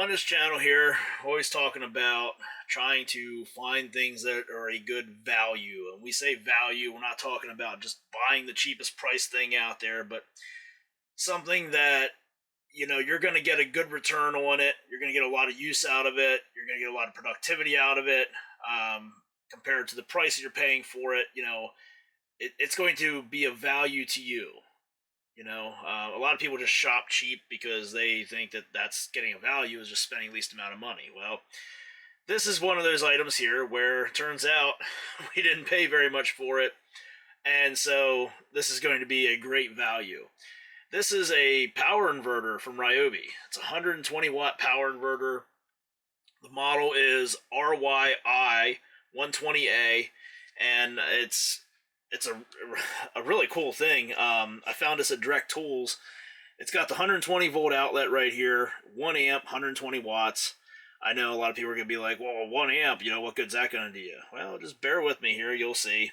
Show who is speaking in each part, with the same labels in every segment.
Speaker 1: on this channel here, always talking about trying to find things that are a good value. And we say value, we're not talking about just buying the cheapest price thing out there, but something that, you're going to get a good return on it. You're going to get a lot of use out of it. You're going to get a lot of productivity out of it compared to the price that you're paying for it. It's going to be of value to you. A lot of people just shop cheap because they think that that's getting a value is just spending least amount of money. Well, this is one of those items here where it turns out we didn't pay very much for it, and so this is going to be a great value. This is a power inverter from Ryobi. It's a 120 watt power inverter. The model is RYI 120A, and it's a really cool thing. I found this at Direct Tools. It's got the 120 volt outlet right here, 1 amp, 120 watts. I know a lot of people are going to be like, well, 1 amp, what good's that going to do you? Well, just bear with me here, you'll see.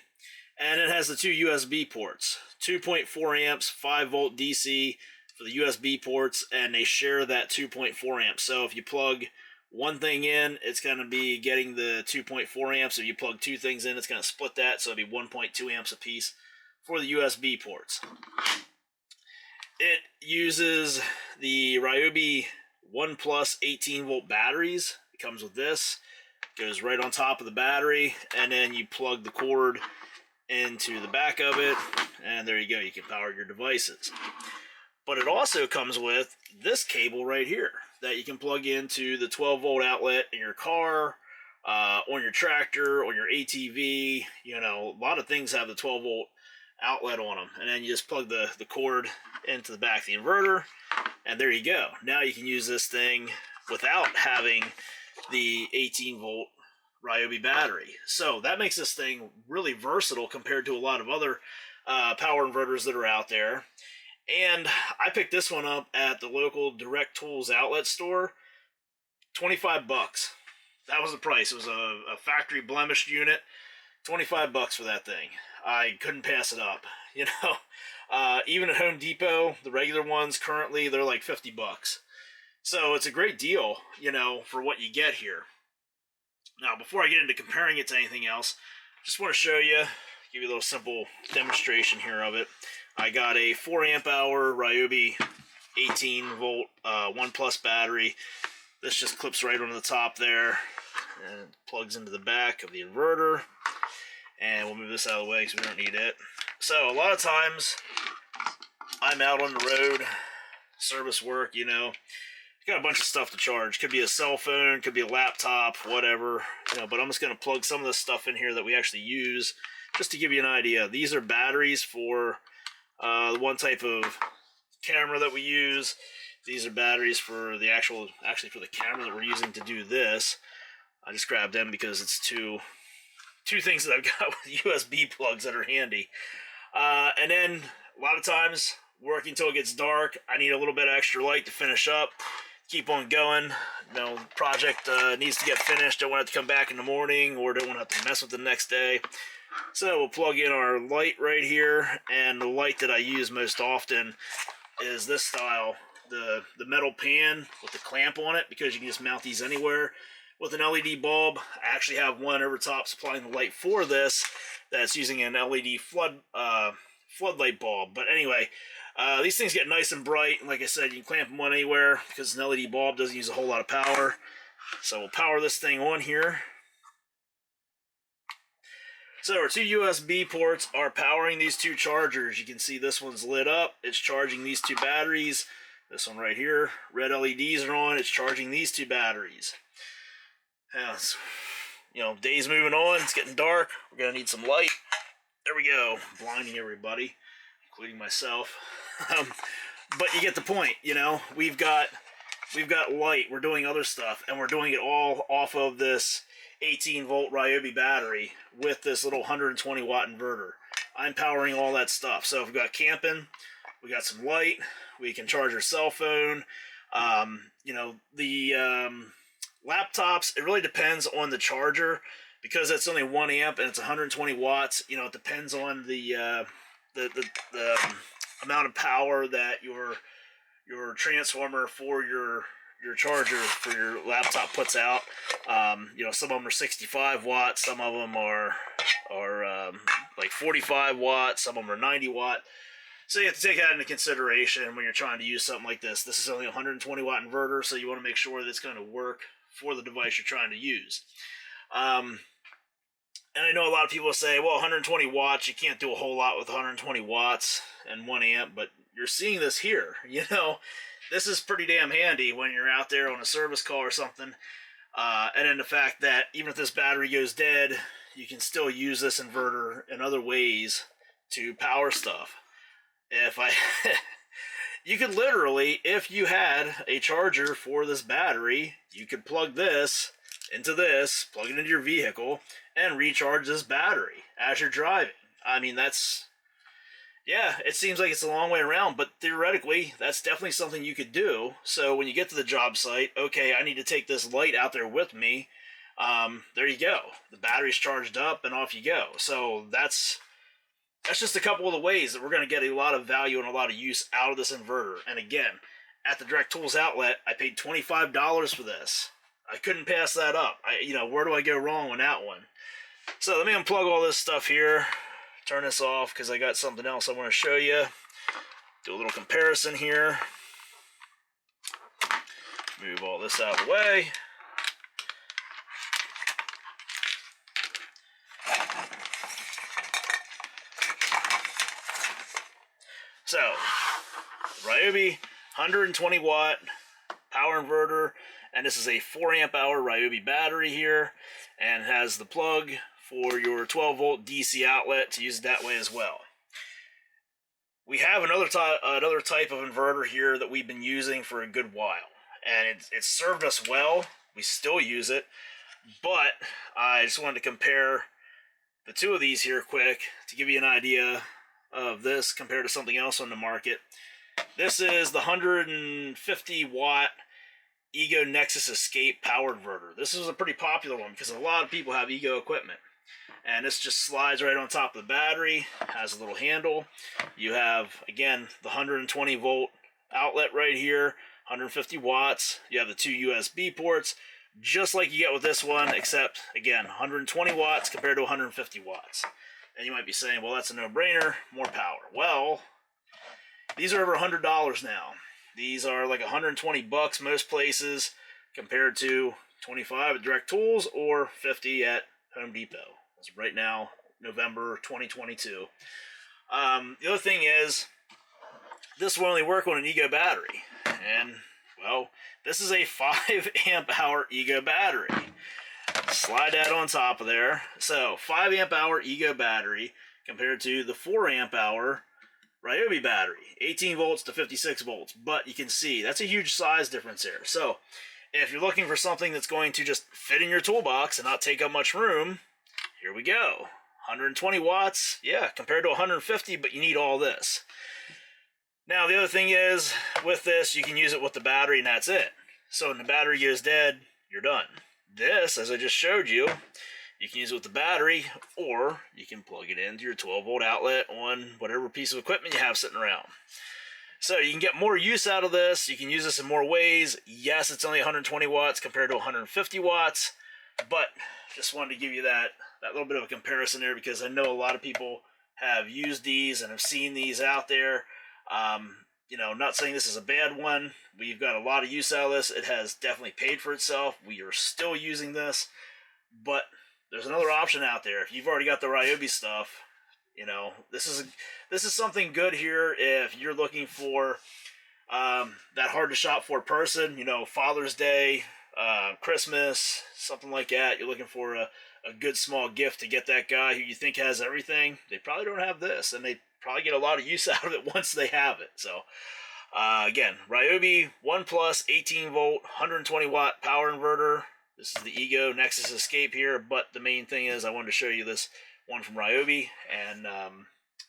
Speaker 1: And it has the two USB ports, 2.4 amps, 5 volt DC for the USB ports, and they share that 2.4 amps. So if you plug one thing in, it's going to be getting the 2.4 amps. If you plug two things in, it's going to split that, so it'll be 1.2 amps a piece for the USB ports. It uses the Ryobi One Plus 18 volt batteries. It comes with this. It goes right on top of the battery, and then you plug the cord into the back of it, and there you go. You can power your devices. But it also comes with this cable right here that you can plug into the 12 volt outlet in your car, on your tractor, on your ATV. A lot of things have the 12 volt outlet on them. And then you just plug the cord into the back of the inverter, and there you go. Now you can use this thing without having the 18 volt Ryobi battery. So that makes this thing really versatile compared to a lot of other power inverters that are out there. And I picked this one up at the local Direct Tools outlet store. 25 bucks. That was the price. It was a factory blemished unit. 25 bucks for that thing. I couldn't pass it up. Even at Home Depot, the regular ones currently, they're like 50 bucks. So it's a great deal, for what you get here. Now, before I get into comparing it to anything else, just want to show you, give you a little simple demonstration here of it. I got a 4 amp hour Ryobi 18 volt 1 Plus battery. This just clips right onto the top there and plugs into the back of the inverter. And we'll move this out of the way because we don't need it. So a lot of times I'm out on the road, service work, got a bunch of stuff to charge. Could be a cell phone, could be a laptop, whatever. But I'm just going to plug some of this stuff in here that we actually use just to give you an idea. These are batteries for the one type of camera that we use. These are batteries for the actually for the camera that we're using to do this. I just grabbed them because it's two things that I've got with USB plugs that are handy. And then a lot of times, working until it gets dark, I need a little bit of extra light to finish up, keep on going. Project needs to get finished. Don't want it to come back in the morning, or don't want to have to mess with it the next day. So we'll plug in our light right here, and the light that I use most often is this style, the metal pan with the clamp on it, because you can just mount these anywhere. With an LED bulb, I actually have one over top supplying the light for this that's using an LED floodlight bulb. But anyway, these things get nice and bright. Like I said, you can clamp them on anywhere because an LED bulb doesn't use a whole lot of power. So we'll power this thing on here. So our two USB ports are powering these two chargers. You can see this one's lit up. It's charging these two batteries. This one right here, red LEDs are on. It's charging these two batteries. Day's moving on. It's getting dark. We're going to need some light. There we go. Blinding everybody, including myself. But you get the point, We've got light. We're doing other stuff, and we're doing it all off of this 18 volt Ryobi battery with this little 120 watt inverter. I'm powering all that stuff. So if we've got camping, we got some light. We can charge our cell phone. Laptops, it really depends on the charger, because it's only 1 amp and it's 120 watts. It depends on the amount of power that your transformer for your charger for your laptop puts out. You know, some of them are 65 watts, some of them are like 45 watts, some of them are 90 watt. So you have to take that into consideration when you're trying to use something like this. This is only a 120 watt inverter, so you want to make sure that it's going to work for the device you're trying to use. And I know a lot of people say, well, 120 watts, you can't do a whole lot with 120 watts and 1 amp, but you're seeing this here. You know, this is pretty damn handy when you're out there on a service call or something. And then the fact that even if this battery goes dead, you can still use this inverter in other ways to power stuff. You could literally, if you had a charger for this battery, you could plug this into this, plug it into your vehicle, and recharge this battery as you're driving. I mean, yeah, it seems like it's a long way around, but theoretically, that's definitely something you could do. So when you get to the job site, okay, I need to take this light out there with me. There you go. The battery's charged up, and off you go. So that's just a couple of the ways that we're going to get a lot of value and a lot of use out of this inverter. And again, at the Direct Tools outlet, I paid $25 for this. I couldn't pass that up. You know, where do I go wrong on that one? So let me unplug all this stuff here. Turn this off because I got something else I want to show you. Do a little comparison here. Move all this out of the way. So, Ryobi 120 watt power inverter, and this is a 4 amp hour Ryobi battery here, and has the plug for your 12 volt DC outlet to use it that way as well. We have another type of inverter here that we've been using for a good while, and it's served us well. We still use it, but I just wanted to compare the two of these here quick to give you an idea of this compared to something else on the market. This is the 150 watt Ego Nexus Escape power inverter. This is a pretty popular one because a lot of people have Ego equipment. And this just slides right on top of the battery, has a little handle. You have, again, the 120 volt outlet right here, 150 watts. You have the 2 USB ports, just like you get with this one, except, again, 120 watts compared to 150 watts. And you might be saying, well, that's a no-brainer, more power. Well, these are over $100 now. These are like 120 bucks most places, compared to 25 at Direct Tools or 50 at Home Depot. As right now, November 2022. The other thing is, this will only work on an Ego battery. And, well, this is a 5 amp hour Ego battery. Slide that on top of there. So 5 amp hour Ego battery compared to the 4 amp hour Ryobi battery, 18 volts to 56 volts. But you can see that's a huge size difference here. So if you're looking for something that's going to just fit in your toolbox and not take up much room, here we go. 120 watts, yeah, compared to 150, but you need all this. Now the other thing is, with this you can use it with the battery and that's it. So when the battery goes dead, you're done. This, as I just showed you, you can use it with the battery, or you can plug it into your 12 volt outlet on whatever piece of equipment you have sitting around. So you can get more use out of this. You can use this in more ways. Yes, it's only 120 watts compared to 150 watts, but just wanted to give you that little bit of a comparison there, because I know a lot of people have used these and have seen these out there. You know, not saying this is a bad one. We've got a lot of use out of this. It has definitely paid for itself. We are still using this, but there's another option out there. If you've already got the Ryobi stuff, you know, this is something good here if you're looking for that hard to shop for person. You know, Father's Day, Christmas, something like that. You're looking for a good small gift to get that guy who you think has everything. They probably don't have this, and they probably get a lot of use out of it once they have it. So again, Ryobi One Plus 18 volt 120 watt power inverter. This is the Ego Nexus Escape here, but the main thing is I wanted to show you this one from Ryobi, and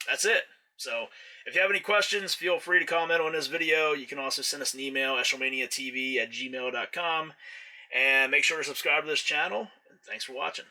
Speaker 1: that's it. So if you have any questions, feel free to comment on this video. You can also send us an email, eshelmaniatv@gmail.com, and make sure to subscribe to this channel. And thanks for watching.